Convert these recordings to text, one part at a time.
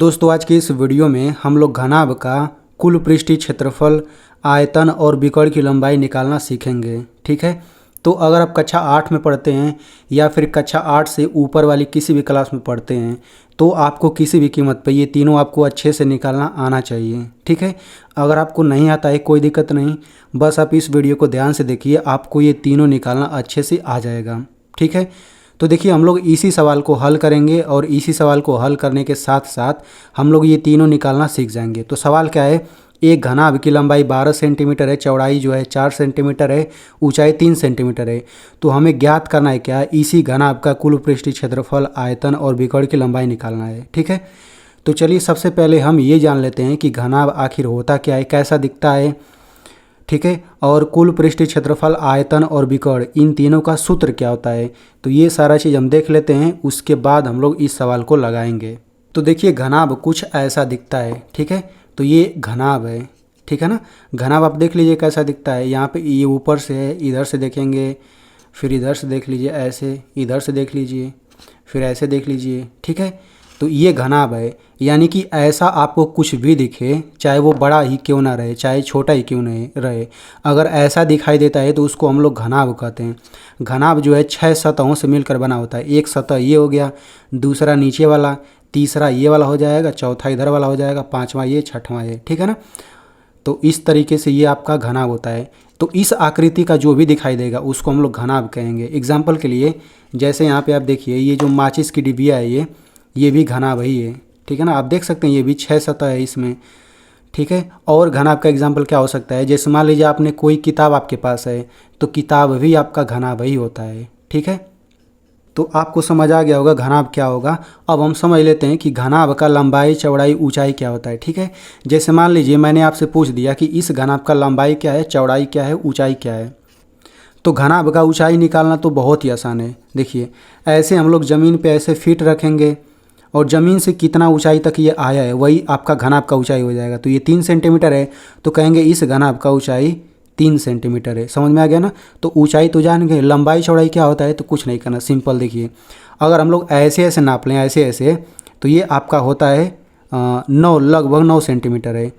दोस्तों आज की इस वीडियो में हम लोग घनाभ का कुल पृष्ठीय क्षेत्रफल, आयतन और विकर्ण की लंबाई निकालना सीखेंगे। ठीक है, तो अगर आप कक्षा 8 में पढ़ते हैं या फिर कक्षा 8 से ऊपर वाली किसी भी क्लास में पढ़ते हैं तो आपको किसी भी कीमत पे ये तीनों आपको अच्छे से निकालना आना चाहिए। ठीक है, अगर आपको नहीं आता है कोई दिक्कत नहीं, बस आप इस वीडियो को ध्यान से देखिए, आपको ये तीनों निकालना अच्छे से आ जाएगा। ठीक है, तो देखिए हम लोग इसी सवाल को हल करेंगे और इसी सवाल को हल करने के साथ साथ हम लोग ये तीनों निकालना सीख जाएंगे। तो सवाल क्या है, एक घनाभ की लंबाई 12 सेंटीमीटर है, चौड़ाई जो है 4 सेंटीमीटर है, ऊंचाई 3 सेंटीमीटर है। तो हमें ज्ञात करना है क्या, इसी घनाभ का कुल पृष्ठीय क्षेत्रफल, आयतन और विकर्ण की लंबाई निकालना है। ठीक है, तो चलिए सबसे पहले हम ये जान लेते हैं कि घनाभ आखिर होता क्या है, कैसा दिखता है। ठीक है, और कुल पृष्ठीय क्षेत्रफल, आयतन और विकर्ण, इन तीनों का सूत्र क्या होता है। तो ये सारा चीज़ हम देख लेते हैं, उसके बाद हम लोग इस सवाल को लगाएंगे। तो देखिए घनाभ कुछ ऐसा दिखता है। ठीक है, तो ये घनाभ है। ठीक है ना, घनाभ आप देख लीजिए कैसा दिखता है। यहाँ पे ये ऊपर से है, इधर से देखेंगे, फिर इधर से देख लीजिए ऐसे, इधर से देख लीजिए, फिर ऐसे देख लीजिए। ठीक है, तो ये घनाभ है, यानी कि ऐसा आपको कुछ भी दिखे, चाहे वो बड़ा ही क्यों ना रहे, चाहे छोटा ही क्यों नहीं रहे, अगर ऐसा दिखाई देता है तो उसको हम लोग घनाभ कहते हैं। घनाभ जो है 6 सतहों से मिलकर बना होता है। एक सतह ये हो गया, दूसरा नीचे वाला, तीसरा ये वाला हो जाएगा, चौथा इधर वाला हो जाएगा, पाँचवा ये, छठवां ये। ठीक है ना, तो इस तरीके से ये आपका घनाभ होता है। तो इस आकृति का जो भी दिखाई देगा उसको हम लोग घनाभ कहेंगे। एग्जाम्पल के लिए जैसे यहाँ पे आप देखिए, ये जो माचिस की डिबिया है ये भी घनाभ ही है। ठीक है ना, आप देख सकते हैं ये भी 6 सतह है इसमें। ठीक है, और घनाभ का एग्जाम्पल क्या हो सकता है, जैसे मान लीजिए आपने कोई किताब आपके पास है तो किताब भी आपका घनाभ ही होता है। ठीक है, तो आपको समझ आ गया होगा घनाभ क्या होगा। अब हम समझ लेते हैं कि घनाभ का लंबाई, चौड़ाई, ऊंचाई क्या होता है। ठीक है, जैसे मान लीजिए मैंने आपसे पूछ दिया कि इस घनाभ का लंबाई क्या है, चौड़ाई क्या है, ऊंचाई क्या है। तो घनाभ का ऊंचाई निकालना तो बहुत ही आसान है। देखिए ऐसे हम लोग ज़मीन पे ऐसे फीट रखेंगे और ज़मीन से कितना ऊंचाई तक ये आया है वही आपका घनाभ का ऊंचाई हो जाएगा। तो ये 3 सेंटीमीटर है तो कहेंगे इस घनाभ का ऊंचाई 3 सेंटीमीटर है। समझ में आ गया ना, तो ऊंचाई तो जान गए, लंबाई चौड़ाई क्या होता है तो कुछ नहीं करना, सिंपल। देखिए अगर हम लोग ऐसे ऐसे नाप लें, ऐसे ऐसे, तो ये आपका होता है 9, लगभग 9 सेंटीमीटर है।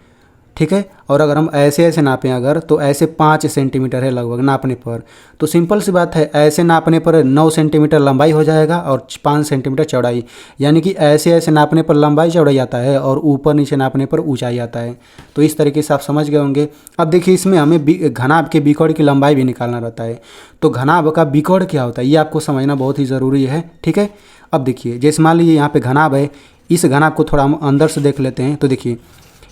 ठीक है, और अगर हम ऐसे ऐसे नापें अगर, तो ऐसे 5 सेंटीमीटर है लगभग नापने पर। तो सिंपल सी बात है, ऐसे नापने पर 9 सेंटीमीटर लंबाई हो जाएगा और 5 सेंटीमीटर चौड़ाई, यानी कि ऐसे ऐसे नापने पर लंबाई चौड़ाई आता है और ऊपर नीचे नापने पर ऊंचाई आता है। तो इस तरीके से आप समझ गए होंगे। अब देखिए इसमें हमें घनाभ के विकर्ण की लंबाई भी निकालना रहता है। तो घनाभ का विकर्ण क्या होता है ये आपको समझना बहुत ही ज़रूरी है। ठीक है, अब देखिए जैसे मान लीजिए यहाँ पे घनाभ है, इस घनाभ को थोड़ा हम अंदर से देख लेते हैं। तो देखिए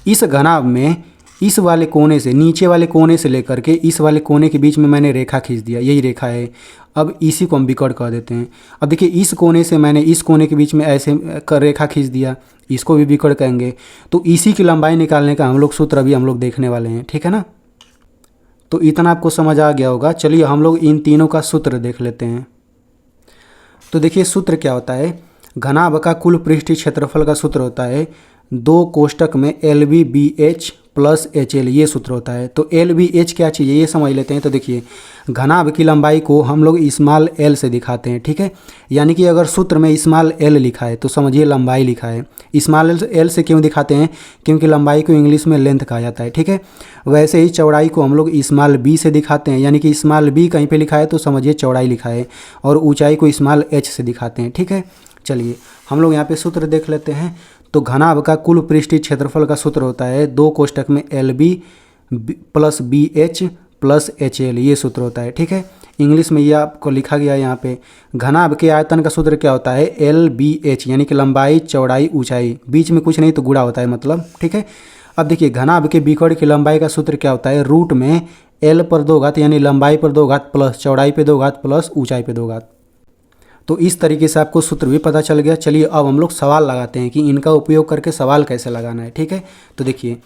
इस घनाभ में इस वाले कोने से, नीचे वाले कोने से लेकर के इस वाले कोने के बीच में मैंने रेखा खींच दिया, यही रेखा है। अब इसी को हम विकर्ण कह देते हैं। अब देखिए इस कोने से मैंने इस कोने के बीच में ऐसे रेखा खींच दिया, इसको भी विकर्ण कहेंगे। तो इसी की लंबाई निकालने का हम लोग सूत्र अभी हम लोग देखने वाले हैं। ठीक है ना, तो इतना आपको समझ आ गया होगा। चलिए हम लोग इन तीनों का सूत्र देख लेते हैं। तो देखिए सूत्र क्या होता है, घनाभ का कुल पृष्ठीय क्षेत्रफल का सूत्र होता है 2 कोष्टक में LVBH प्लस HL, ये सूत्र होता है। तो LVH क्या चीज़ है ये समझ लेते हैं। तो देखिए घनाभ की लंबाई को हम लोग स्मॉल l से दिखाते हैं। ठीक है, यानी कि अगर सूत्र में स्मॉल l लिखा है तो समझिए लंबाई लिखा है। स्मॉल l से क्यों दिखाते हैं, क्योंकि लंबाई को इंग्लिश में लेंथ कहा जाता है। ठीक है, वैसे ही चौड़ाई को हम लोग स्मॉल b से दिखाते हैं, यानी कि स्मॉल b कहीं पर लिखा है तो समझिए चौड़ाई लिखा है, और ऊँचाई को स्मॉल h से दिखाते हैं। ठीक है, चलिए हम लोग यहाँ पे सूत्र देख लेते हैं। तो घनाभ का कुल पृष्ठीय क्षेत्रफल का सूत्र होता है 2 कोष्टक में LB plus BH plus HL, ये सूत्र होता है। ठीक है, इंग्लिश में ये आपको लिखा गया है यहाँ पे। घनाभ के आयतन का सूत्र क्या होता है, LBH, यानी कि लंबाई, चौड़ाई, ऊंचाई, बीच में कुछ नहीं तो गुणा होता है मतलब। ठीक है, अब देखिए घनाभ के विकर्ण की लंबाई का सूत्र क्या होता है, रूट में L पर 2 घात, यानी लंबाई पर 2 घात प्लस चौड़ाई पे 2 घात प्लस ऊंचाई पे 2 घात। तो इस तरीके से आपको सूत्र भी पता चल गया। चलिए अब हम लोग सवाल लगाते हैं कि इनका उपयोग करके सवाल कैसे लगाना है। ठीक है, तो देखिए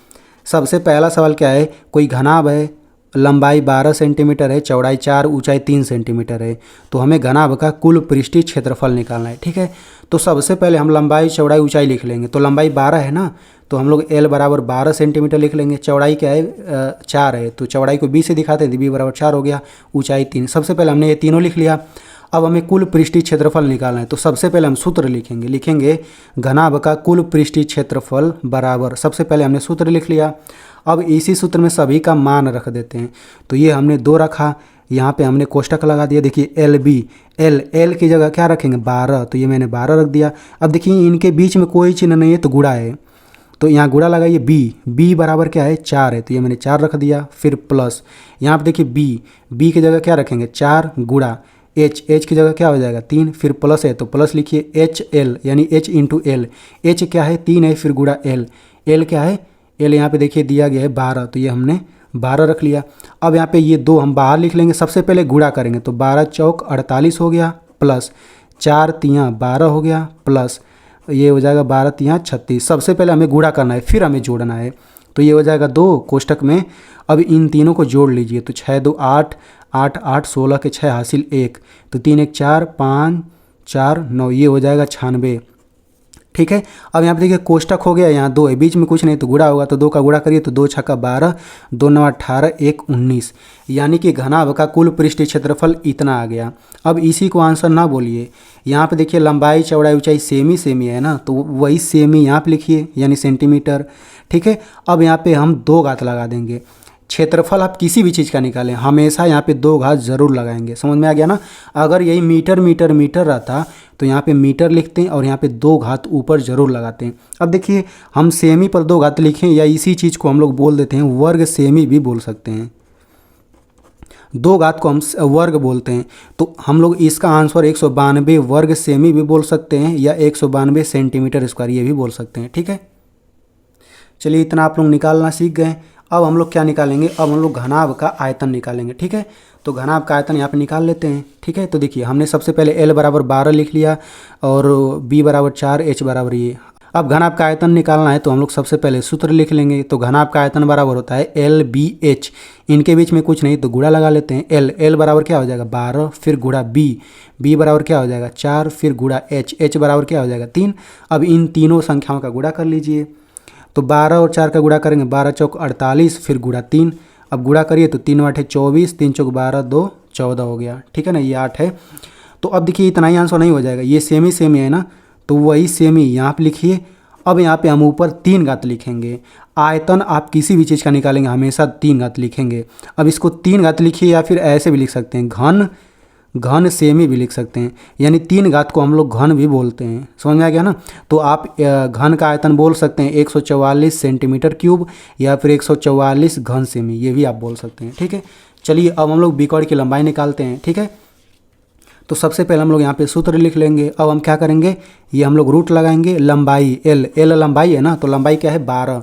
सबसे पहला सवाल क्या है, कोई घनाभ है, लंबाई 12 सेंटीमीटर है, चौड़ाई 4, ऊंचाई 3 सेंटीमीटर है। तो हमें घनाभ का कुल पृष्ठीय क्षेत्रफल निकालना है। ठीक है, तो सबसे पहले हम लंबाई, चौड़ाई, ऊंचाई लिख लेंगे। तो लंबाई 12 है ना, तो हम लोग L बराबर 12 सेंटीमीटर लिख लेंगे। चौड़ाई क्या है 4 है, तो चौड़ाई को B से दिखाते हैं, B बराबर 4 हो गया, ऊंचाई 3। सबसे पहले हमने ये तीनों लिख लिया। अब हमें कुल पृष्ठीय क्षेत्रफल निकालना है। तो सबसे पहले हम सूत्र लिखेंगे घनाभ का कुल पृष्ठीय क्षेत्रफल बराबर, सबसे पहले हमने सूत्र लिख लिया। अब इसी सूत्र में सभी का मान रख देते हैं। तो ये हमने 2 रखा, यहाँ पे हमने कोष्टक लगा दिया। देखिए एल बी, एल की जगह क्या रखेंगे 12, तो ये मैंने 12 रख दिया। अब देखिए इनके बीच में कोई चिन्ह नहीं है तो गुणा है, तो यहाँ गुणा लगाइए। बी बराबर क्या है 4 है, तो ये मैंने 4 रख दिया। फिर प्लस यहाँ पे देखिए बी की जगह क्या रखेंगे 4 गुणा एच की जगह क्या हो जाएगा 3, फिर प्लस है तो प्लस लिखिए एच एल यानी एच इंटू एल। एच क्या है 3 है, फिर गुणा एल क्या है एल यहाँ पे देखिए दिया गया है 12, तो ये हमने 12 रख लिया। अब यहाँ पे ये 2 हम बाहर लिख लेंगे, सबसे पहले गुणा करेंगे तो 12 चौक 48 हो गया, प्लस 4 तियाँ 12 हो गया, प्लस ये हो जाएगा 12 तियाँ 36। सबसे पहले हमें गुणा करना है फिर हमें जोड़ना है, तो ये हो जाएगा 2 कोष्टक में। अब इन तीनों को जोड़ लीजिए तो 6 2 8 8 8 16 के 6 हासिल 1, तो 3 1 4 5 4 9, ये हो जाएगा 96। ठीक है। अब यहाँ पे देखिए कोष्टक हो गया, यहाँ 2 है, बीच में कुछ नहीं तो गुणा होगा, तो 2 का गुणा करिए तो 2 छक्का 12 2 9 18 1 19, यानी कि घनाभ का कुल पृष्ठीय क्षेत्रफल इतना आ गया। अब इसी को आंसर ना बोलिए, यहाँ पे देखिए लंबाई चौड़ाई ऊंचाई सेम ही है ना, तो वही सेम ही यहाँ पे लिखिए यानी सेंटीमीटर। ठीक है। अब यहाँ पे हम 2 घात लगा देंगे। क्षेत्रफल आप किसी भी चीज़ का निकालें हमेशा यहाँ पे 2 घात ज़रूर लगाएंगे, समझ में आ गया ना। अगर यही मीटर मीटर मीटर रहता तो यहाँ पे मीटर लिखते हैं और यहाँ पे 2 घात ऊपर ज़रूर लगाते हैं। अब देखिए हम सेमी पर 2 घात लिखें या इसी चीज़ को हम लोग बोल देते हैं वर्ग सेमी भी बोल सकते हैं, 2 घात को हम वर्ग बोलते हैं। तो हम लोग इसका आंसर 192 वर्ग सेमी भी बोल सकते हैं या 192 सेंटीमीटर स्क्वायर ये भी बोल सकते हैं। ठीक है। चलिए इतना आप लोग निकालना सीख गए। अब हम लोग क्या निकालेंगे, अब हम लोग घनाभ का आयतन निकालेंगे। ठीक है। तो घनाभ का आयतन यहाँ पे निकाल लेते हैं। ठीक है। तो देखिए हमने सबसे पहले एल बराबर 12 लिख लिया और बी बराबर 4 एच बराबर ये। अब घनाभ का आयतन निकालना है तो हम लोग सबसे पहले सूत्र लिख लेंगे। तो घनाभ का आयतन बराबर होता है एल बी एच, इनके बीच में कुछ नहीं तो गुणा लगा लेते हैं। एल बराबर क्या हो जाएगा 12, फिर गुणा बी बराबर क्या हो जाएगा 4, फिर गुणा एच बराबर क्या हो जाएगा 3। अब इन तीनों संख्याओं का गुणा कर लीजिए, तो 12 और 4 का गुणा करेंगे 12 चौक 48, फिर गुणा 3। अब गुणा करिए तो 3 8 24, 3 चौक 12 2 14 हो गया। ठीक है ना, ये 8 है। तो अब देखिए इतना ही आंसर नहीं हो जाएगा, ये सेम ही है ना, तो वही सेम ही यहाँ पे लिखिए। अब यहाँ पे हम ऊपर 3 घात लिखेंगे। आयतन आप किसी भी चीज़ का निकालेंगे हमेशा 3 घात लिखेंगे। अब इसको 3 घात लिखिए या फिर ऐसे भी लिख सकते हैं घन सेमी भी लिख सकते हैं, यानी 3 घात को हम लोग घन भी बोलते हैं। समझ में आ गया ना। तो आप घन का आयतन बोल सकते हैं 144 सेंटीमीटर क्यूब या फिर 144 घन सेमी, ये भी आप बोल सकते हैं। ठीक है। चलिए अब हम लोग बिकॉर्ड की लंबाई निकालते हैं। ठीक है। तो सबसे पहले हम लोग यहाँ पे सूत्र लिख लेंगे। अब हम क्या करेंगे, ये हम लोग रूट लगाएंगे। लंबाई एल लंबाई है ना, तो लंबाई क्या है 12,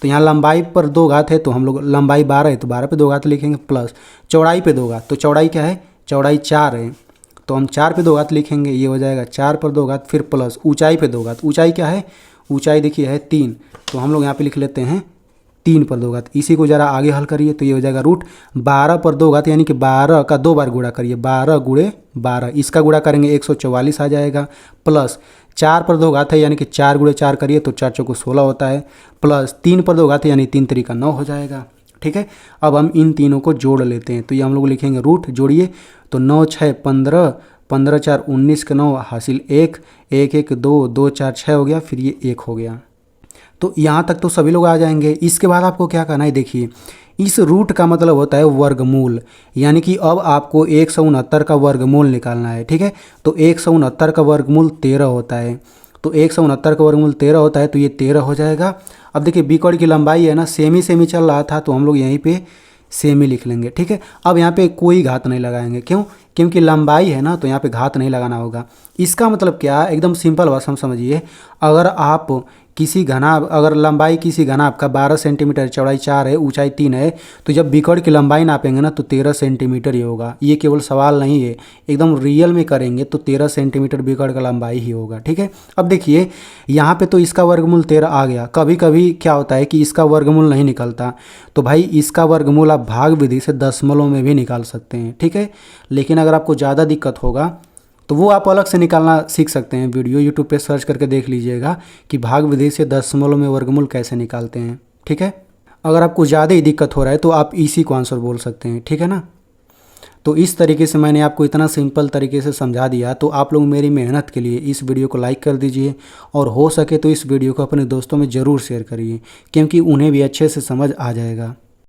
तो यहाँ लंबाई पर 2 घात है तो हम लोग लंबाई 12 है तो 12 पे 2 घात लिखेंगे, प्लस चौड़ाई पे 2 घात, तो चौड़ाई क्या है चौड़ाई 4 है तो हम 4 पे 2 घात लिखेंगे, ये हो जाएगा 4 पर 2 घात, फिर प्लस ऊंचाई पे 2 घात। ऊंचाई क्या है, ऊंचाई देखिए है 3, तो हम लोग यहाँ पे लिख लेते हैं 3 पर 2 घात। इसी को ज़रा आगे हल करिए तो ये हो जाएगा रूट 12 पर 2 घात, यानी कि 12 का 2 बार गुणा करिए, 12 गुणे 12, इसका गुणा करेंगे 144 आ जाएगा, प्लस 4 पर 2 घात है यानी कि 4 गुणे 4 करिए तो 4 चौको 16 होता है, प्लस 3 पर 2 घात है यानी 3 3 9 हो जाएगा। ठीक है। अब हम इन तीनों को जोड़ लेते हैं, तो ये हम लोग लिखेंगे रूट, जोड़िए तो 9 6 15 15 4 19 के 9 हासिल 1 1 1 2 2 4 6 हो गया, फिर ये 1 हो गया। तो यहाँ तक तो सभी लोग आ जाएंगे। इसके बाद आपको क्या करना है, देखिए इस रूट का मतलब होता है वर्गमूल, यानी कि अब आपको 169 का वर्गमूल निकालना है। ठीक है। तो 169 का वर्गमूल 13 होता है, तो 169 का वर्गमूल 13 होता है तो ये 13 हो जाएगा। अब देखिए बिकॉर्ड की लंबाई है ना सेमी चल रहा था तो हम लोग यहीं पे सेमी लिख लेंगे। ठीक है। अब यहाँ पे कोई घात नहीं लगाएंगे, क्यों, क्योंकि लंबाई है ना तो यहाँ पे घात नहीं लगाना होगा। इसका मतलब क्या, एकदम सिंपल भाषा में समझिए, अगर आप किसी घनाभ, अगर लंबाई किसी घनाभ का 12 सेंटीमीटर, चौड़ाई 4 है, ऊंचाई 3 है, तो जब बिकॉर्ड की लंबाई नापेंगे ना तो 13 सेंटीमीटर ही होगा। ये केवल सवाल नहीं है, एकदम रियल में करेंगे तो 13 सेंटीमीटर बिकॉर्ड का लंबाई ही होगा। ठीक है। अब देखिए यहाँ पे तो इसका वर्गमूल 13 आ गया। कभी कभी क्या होता है कि इसका वर्गमूल नहीं निकलता, तो भाई इसका वर्गमूल आप भाग विधि से दशमलव में भी निकाल सकते हैं। ठीक है। लेकिन अगर आपको ज़्यादा दिक्कत होगा तो वो आप अलग से निकालना सीख सकते हैं। वीडियो यूट्यूब पे सर्च करके देख लीजिएगा कि भाग विधि से दशमलव में वर्गमूल कैसे निकालते हैं। ठीक है। अगर आपको ज़्यादा ही दिक्कत हो रहा है तो आप इसी को आंसर बोल सकते हैं। ठीक है ना। तो इस तरीके से मैंने आपको इतना सिंपल तरीके से समझा दिया। तो आप लोग मेरी मेहनत के लिए इस वीडियो को लाइक कर दीजिए और हो सके तो इस वीडियो को अपने दोस्तों में ज़रूर शेयर करिए, क्योंकि उन्हें भी अच्छे से समझ आ जाएगा।